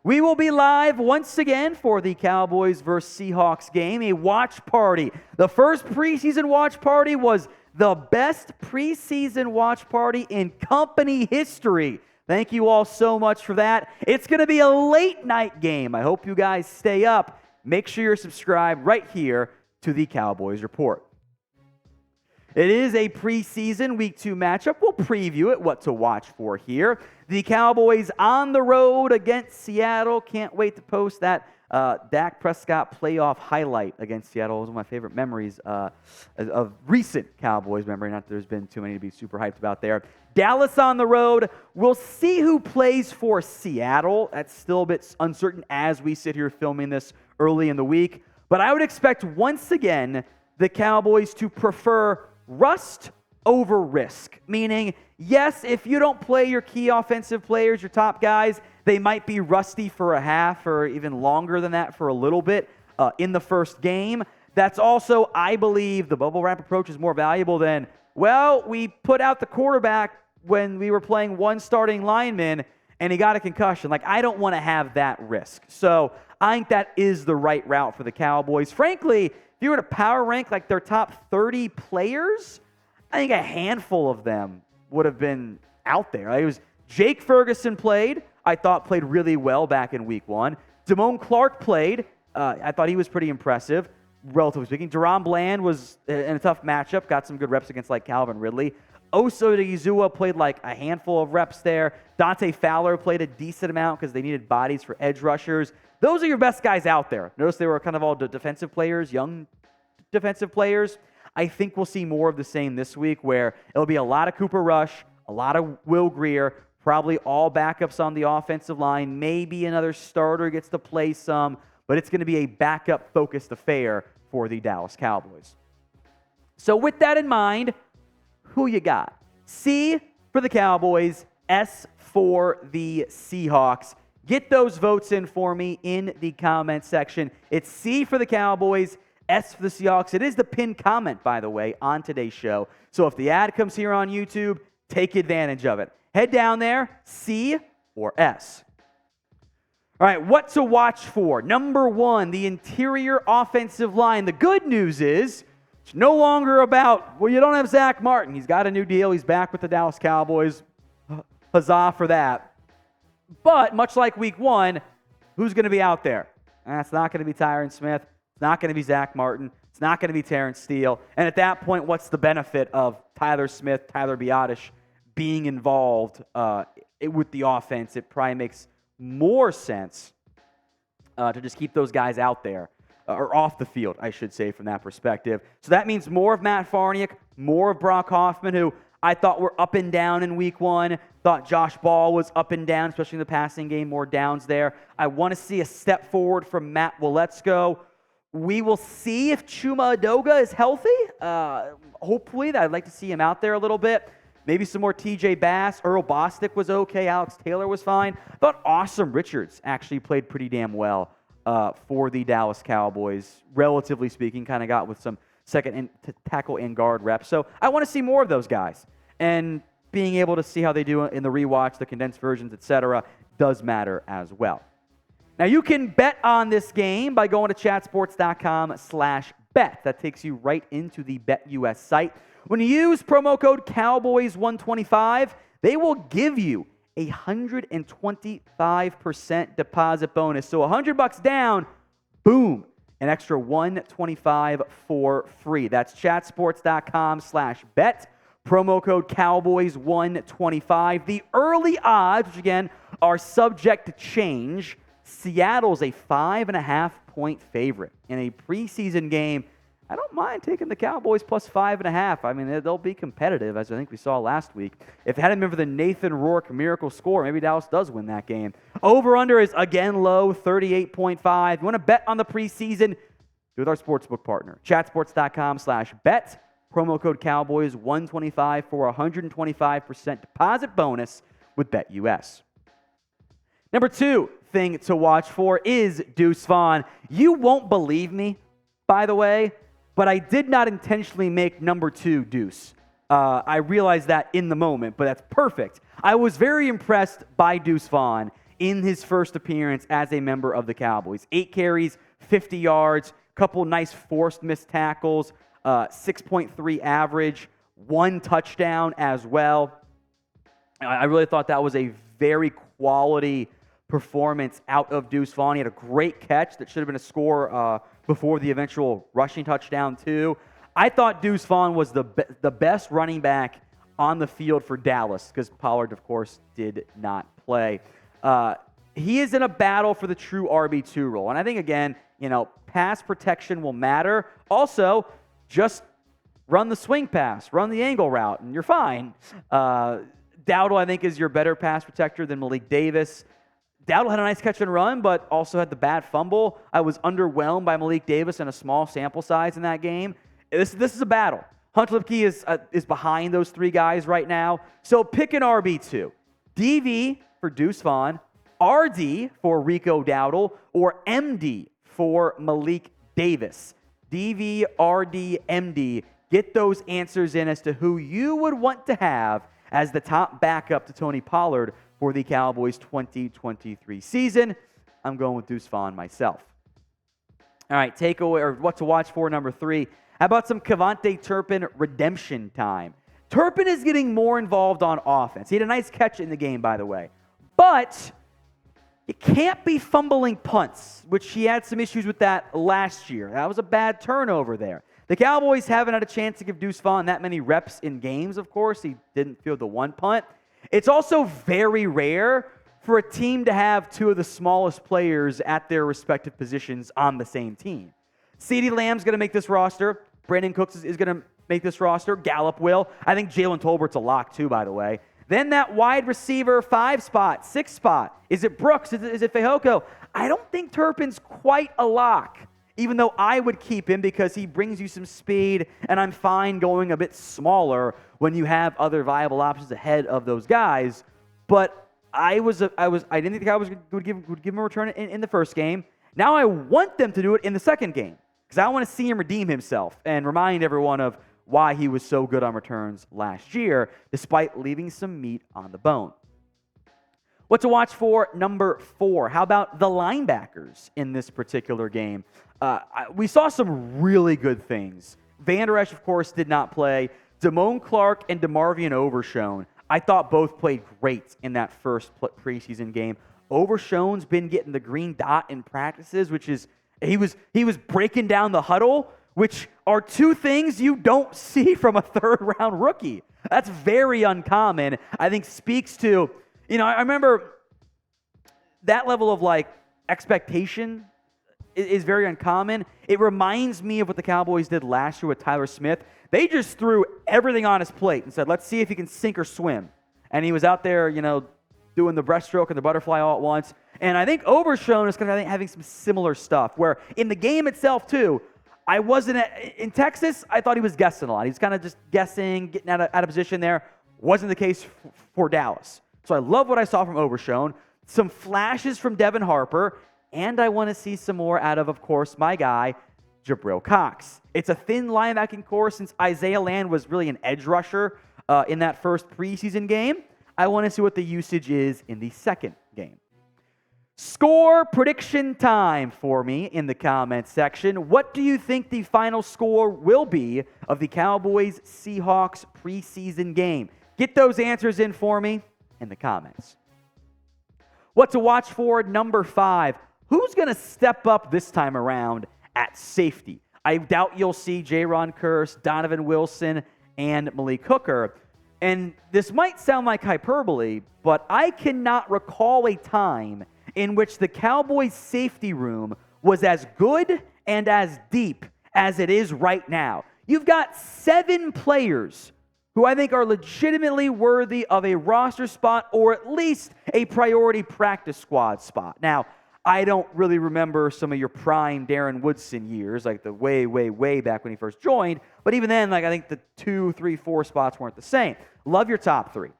We will be live once again for the Cowboys versus Seahawks game, a watch party. The first preseason watch party was the best preseason watch party in company history. Thank you all so much for that. It's going to be a late night game. I hope you guys stay up. Make sure you're subscribed right here to the Cowboys Report. It is a preseason Week 2 matchup. We'll preview it, what to watch for here. The Cowboys on the road against Seattle. Can't wait to post that Dak Prescott playoff highlight against Seattle. It was one of my favorite memories of recent Cowboys memory. Not that there's been too many to be super hyped about there. Dallas on the road. We'll see who plays for Seattle. That's still a bit uncertain as we sit here filming this early in the week. But I would expect once again the Cowboys to prefer rust over risk, meaning, yes, if you don't play your key offensive players, your top guys, they might be rusty for a half or even longer than that for a little bit in the first game. That's also, I believe, the bubble wrap approach is more valuable than, well, we put out the quarterback when we were playing one starting lineman and he got a concussion. Like, I don't want to have that risk. So I think that is the right route for the Cowboys. Frankly, if you were to power rank like their top 30 players, I think a handful of them would have been out there. It was Jake Ferguson I thought played really well back in Week 1. Damone Clark played. I thought he was pretty impressive, relatively speaking. Deron Bland was in a tough matchup, got some good reps against like Calvin Ridley. Osa Odighizuwa played like a handful of reps there. Dante Fowler played a decent amount because they needed bodies for edge rushers. Those are your best guys out there. Notice they were kind of all defensive players, young defensive players. I think we'll see more of the same this week where it'll be a lot of Cooper Rush, a lot of Will Grier, probably all backups on the offensive line. Maybe another starter gets to play some, but it's going to be a backup-focused affair for the Dallas Cowboys. So with that in mind, who you got? C for the Cowboys, S for the Seahawks. Get those votes in for me in the comment section. It's C for the Cowboys, S for the Seahawks. It is the pinned comment, by the way, on today's show. So if the ad comes here on YouTube, take advantage of it. Head down there, C or S. All right, what to watch for? Number 1, the interior offensive line. The good news is it's no longer about, well, you don't have Zach Martin. He's got a new deal. He's back with the Dallas Cowboys. Huzzah for that. But much like Week 1, who's going to be out there? It's not going to be Tyron Smith. It's not going to be Zach Martin. It's not going to be Terrence Steele. And at that point, what's the benefit of Tyler Smith, Tyler Biadasz being involved with the offense? It probably makes more sense to just keep those guys out there, or off the field, I should say, from that perspective. So that means more of Matt Farniok, more of Brock Hoffman, who I thought were up and down in Week 1. Thought Josh Ball was up and down, especially in the passing game, more downs there. I want to see a step forward from Matt Waletzko. We will see if Chuma Edoga is healthy. Hopefully, I'd like to see him out there a little bit. Maybe some more TJ Bass. Earl Bostic was okay. Alex Taylor was fine. I thought Awesome Richards actually played pretty damn well for the Dallas Cowboys, relatively speaking. Kind of got with some second tackle and guard reps. So I want to see more of those guys. And being able to see how they do in the rewatch, the condensed versions, etc., does matter as well. Now, you can bet on this game by going to chatsports.com/bet. That takes you right into the BetUS site. When you use promo code Cowboys125, they will give you a 125% deposit bonus. So $100 down, boom, an extra $125 for free. That's chatsports.com/bet. Promo code Cowboys125. The early odds, which again are subject to change, Seattle's a 5.5-point favorite in a preseason game. I don't mind taking the Cowboys plus 5.5. I mean, they'll be competitive, as I think we saw last week. If it hadn't been for the Nathan Rourke miracle score, maybe Dallas does win that game. Over-under is again low, 38.5. You want to bet on the preseason? Do it with our sportsbook partner, chatsports.com/bet. Promo code Cowboys125 for a 125% deposit bonus with BetUS. Number 2 thing to watch for is Deuce Vaughn. You won't believe me, by the way, but I did not intentionally make number 2 Deuce. I realized that in the moment, but that's perfect. I was very impressed by Deuce Vaughn in his first appearance as a member of the Cowboys. 8 carries, 50 yards, couple nice forced missed tackles, 6.3 average, 1 touchdown as well. I really thought that was a very quality performance out of Deuce Vaughn. He had a great catch that should have been a score before the eventual rushing touchdown too. I thought Deuce Vaughn was the best running back on the field for Dallas because Pollard, of course, did not play. He is in a battle for the true RB2 role. And I think, again, pass protection will matter. Also, just run the swing pass, run the angle route, and you're fine. Dowdle, I think, is your better pass protector than Malik Davis. Dowdle had a nice catch and run, but also had the bad fumble. I was underwhelmed by Malik Davis in a small sample size in that game. This is a battle. Hunt Lipke is behind those 3 guys right now. So pick an RB2. DV for Deuce Vaughn, RD for Rico Dowdle, or MD for Malik Davis. DV, RD, MD. Get those answers in as to who you would want to have as the top backup to Tony Pollard for the Cowboys 2023 season. I'm going with Deuce Vaughn myself. All right, takeaway or what to watch for, number 3. How about some KaVontae Turpin redemption time? Turpin is getting more involved on offense. He had a nice catch in the game, by the way. But you can't be fumbling punts, which he had some issues with that last year. That was a bad turnover there. The Cowboys haven't had a chance to give Deuce Vaughn that many reps in games, of course. He didn't field the 1 punt. It's also very rare for a team to have 2 of the smallest players at their respective positions on the same team. CeeDee Lamb's going to make this roster. Brandon Cooks is going to make this roster. Gallup will. I think Jalen Tolbert's a lock too, by the way. Then that wide receiver 5 spot, 6 spot. Is it Brooks? Is it Fehoko? I don't think Turpin's quite a lock, even though I would keep him because he brings you some speed, and I'm fine going a bit smaller when you have other viable options ahead of those guys. But I didn't think the Cowboys would give him a return in the first game. Now I want them to do it in the second game because I want to see him redeem himself and remind everyone of why he was so good on returns last year, despite leaving some meat on the bone. What to watch for, number 4. How about the linebackers in this particular game? We saw some really good things. Van Der Esch, of course, did not play. Damone Clark and DeMarvion Overshown, I thought both played great in that first preseason game. Overshown's been getting the green dot in practices, which is he was breaking down the huddle, which are 2 things you don't see from a third-round rookie. That's very uncommon. I think speaks to, I remember that level of expectation is very uncommon. It reminds me of what the Cowboys did last year with Tyler Smith. They just threw everything on his plate and said, let's see if he can sink or swim. And he was out there, doing the breaststroke and the butterfly all at once. And I think Overshown is kind of having some similar stuff, where in the game itself, too, I wasn't in Texas, I thought he was guessing a lot. He was kind of just guessing, getting out of position there. Wasn't the case for Dallas. So I love what I saw from Overshown. Some flashes from Devin Harper. And I want to see some more out of course, my guy, Jabril Cox. It's a thin linebacking core since Isaiah Land was really an edge rusher in that first preseason game. I want to see what the usage is in the second game. Score prediction time for me in the comments section. What do you think the final score will be of the Cowboys-Seahawks preseason game? Get those answers in for me in the comments. What to watch for, number 5. Who's going to step up this time around at safety? I doubt you'll see Jaron Kearse, Donovan Wilson, and Malik Hooker. And this might sound like hyperbole, but I cannot recall a time in which the Cowboys safety room was as good and as deep as it is right now. You've got 7 players who I think are legitimately worthy of a roster spot or at least a priority practice squad spot. Now, I don't really remember some of your prime Darren Woodson years, like the way, way, way back when he first joined. But even then, I think the 2, 3, 4 spots weren't the same. Love your top 3.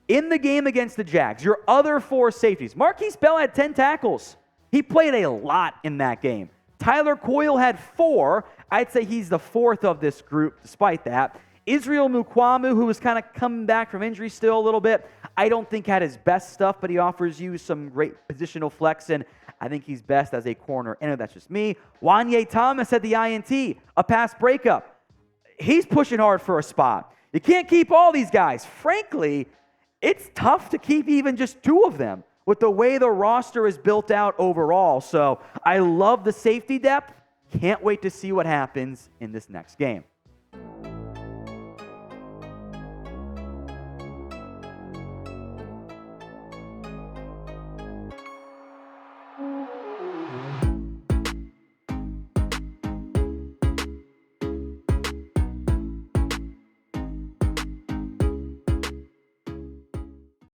In the game against the Jags, your other 4 safeties. Marquise Bell had 10 tackles. He played a lot in that game. Tyler Coyle had 4. I'd say he's the 4th of this group despite that. Israel Mukuamu, who was kind of coming back from injury still a little bit, I don't think had his best stuff, but he offers you some great positional flex, and I think he's best as a corner. And that's just me. Wanye Thomas at the INT, a pass breakup. He's pushing hard for a spot. You can't keep all these guys. Frankly, it's tough to keep even just two of them with the way the roster is built out overall. So I love the safety depth. Can't wait to see what happens in this next game.